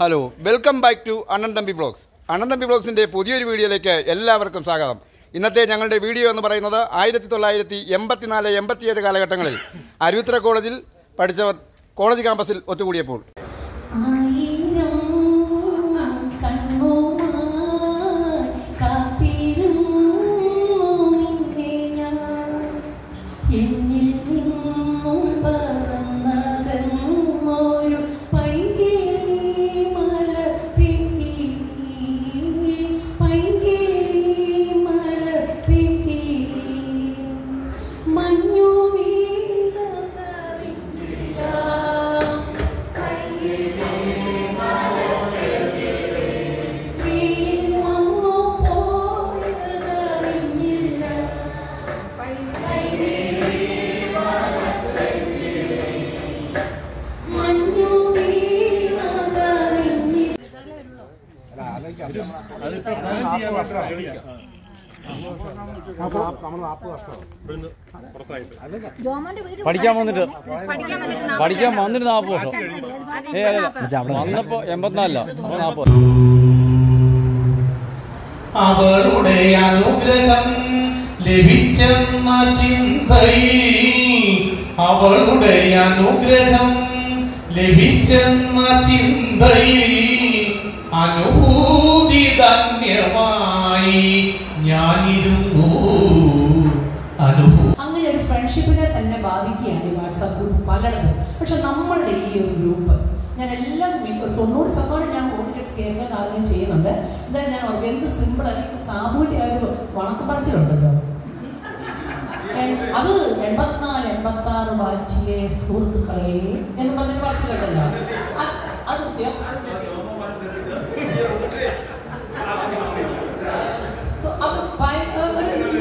Hello, welcome back to Annan Thampi vlogs. അണ്ണൻ തമ്പി വ്ളോഗ്സിൻ്റെ പുതിയൊരു വീഡിയോയിലേക്ക് എല്ലാവർക്കും സ്വാഗതം. ഇന്നത്തെ ഞങ്ങളുടെ വീഡിയോ എന്ന് പറയുന്നത് 1984-87 കാലഘട്ടങ്ങളിൽ അരുവിത്തറ കോളേജിൽ പഠിച്ചവർ കോളേജ് ക്യാമ്പസിൽ ഒത്തുകൂടിയപ്പോൾ പഠിക്കാൻ വന്നിട്ട് 40 വർഷം വന്നപ്പോ 84 അവളുടെ അനുഗ്രഹം ലഭിച്ചെന്ന ചിന്തയിൽ അവളുടെ അനുഗ്രഹം ലഭിച്ചെന്ന ചിന്തയിൽ അനുഭൂതി ധന്യമായി ഞാനിരുന്നു. അങ്ങനെ ഒരു ഫ്രണ്ട്ഷിപ്പിനെ തന്നെ ബാധിക്കുകയാണ് ഈ വാട്സാപ്പ് ഗ്രൂപ്പ് പലയിടത്തും. പക്ഷെ നമ്മളുടെ ഈ ഒരു ഗ്രൂപ്പ് ഞാൻ എല്ലാം 90% ഞാൻ ഓടിച്ചിട്ട് കേൾക്കാൻ ആദ്യം ചെയ്യുന്നുണ്ട്. എന്തായാലും ഞാൻ എന്ത് സിമ്പിൾ അല്ലെങ്കിൽ സാബുവിൻ്റെ ആ ഒരു വണക്കം പറച്ചിലുണ്ടല്ലോ, അത് 84-86 ബാച്ചിലെ സുഹൃത്തുക്കളെ എന്ന് പറഞ്ഞൊരു പറച്ചിലുണ്ടല്ലോ, അത്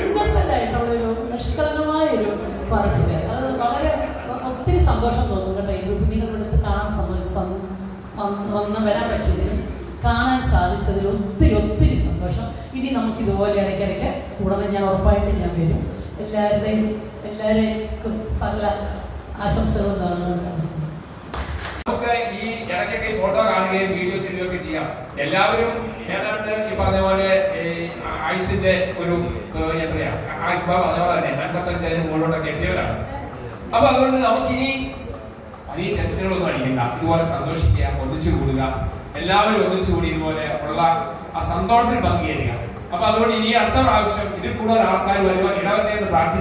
ഇന്നസെന്റ് ആയിട്ടുള്ള ഒരു നിഷ്കളങ്കമായ ഒരു പറച്ചില്. അത് വളരെ ഒത്തിരി സന്തോഷം തോന്നും കേട്ടോ. ഈ ഗ്രൂപ്പ് നിങ്ങളുടെ അടുത്ത് കാണാൻ വരാൻ പറ്റിയതിലും കാണാൻ സാധിച്ചതിൽ ഒത്തിരി സന്തോഷം. ഇനി നമുക്ക് ഇതുപോലെ ഇടയ്ക്കിടയ്ക്ക് ഉടനെ ഞാൻ ഉറപ്പായിട്ട് ഞാൻ വരും. എല്ലാവരെയും സകല ആശംസകളും കാണുന്നുണ്ടാണ്. നമുക്ക് ഈ ഇടയ്ക്കൊക്കെ ഈ ഫോട്ടോ കാണുകയും വീഡിയോസ് ചെയ്യുകയൊക്കെ ചെയ്യാം. എല്ലാവരും ഏതാണ്ട് ഈ പറഞ്ഞ പോലെ ആയുസിന്റെ ഒരു എത്രയാ പറഞ്ഞ പോലെ തന്നെ 55 മുകളിലോട്ടൊക്കെ എത്തിയവരാണ്. അപ്പൊ അതുകൊണ്ട് നമുക്കിനി വലിയ ടെൻഷനുകളൊന്നും അടിക്കണ്ട. ഇതുപോലെ സന്തോഷിക്കുക, ഒന്നിച്ചു കൂടുക, എല്ലാവരും ഒന്നിച്ചുകൂടി ഇതുപോലെ ഉള്ള ആ സന്തോഷത്തിൽ പങ്കുചേരുക. അപ്പൊ അതുകൊണ്ട് ഇനി അടുത്ത പ്രാവശ്യം ഇതിൽ കൂടുതൽ ആൾക്കാർ വരുവാൻ ഇടവട്ടെ എന്ന് പ്രാർത്ഥിക്കുക.